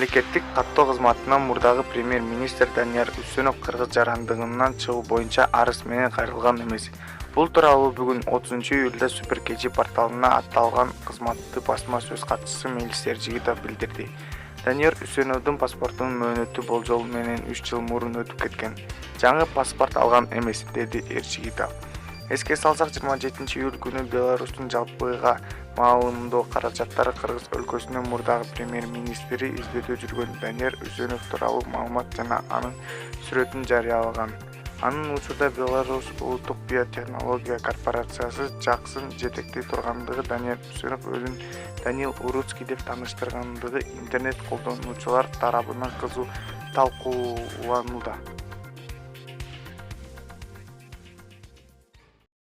Мемлекеттик каттоо кызматынан мурдагы премьер-министр Данияр Үсөнов кыргыз жарандыгынан чыгуу боюнча арыз менен кайрылган эмес. Бул тууралуу бүгүн 30-июлда Супер Кечи порталына атталган кызматты басма сөз катчысы Мелис Эржигитов билдирди. Данияр Үсөновдун паспортунун мөөнөтү болжол менен 3 жыл мурун өтүп кеткен. Жаңы паспорт алган эмес, деди Эржигитов. Эске салсак, 27-июль күнү Беларустун жалпыга маалымдоо каражаттары Кыргыз өлкөсүнүн мурдагы премьер-министри издөөдө жүргөн Данияр Үсөнов тууралуу маалымат жана анын сүрөтүн жарыялаган. Анын учурда Беларусь улуттук биотехнология корпорациясы жаксын жетекте тургандыгы, Данияр Үсөнов өзүн Даниил Уруцкий деп тааныштыргандыгы интернет колдонуучулар тарабынан кызуу талкууланууда.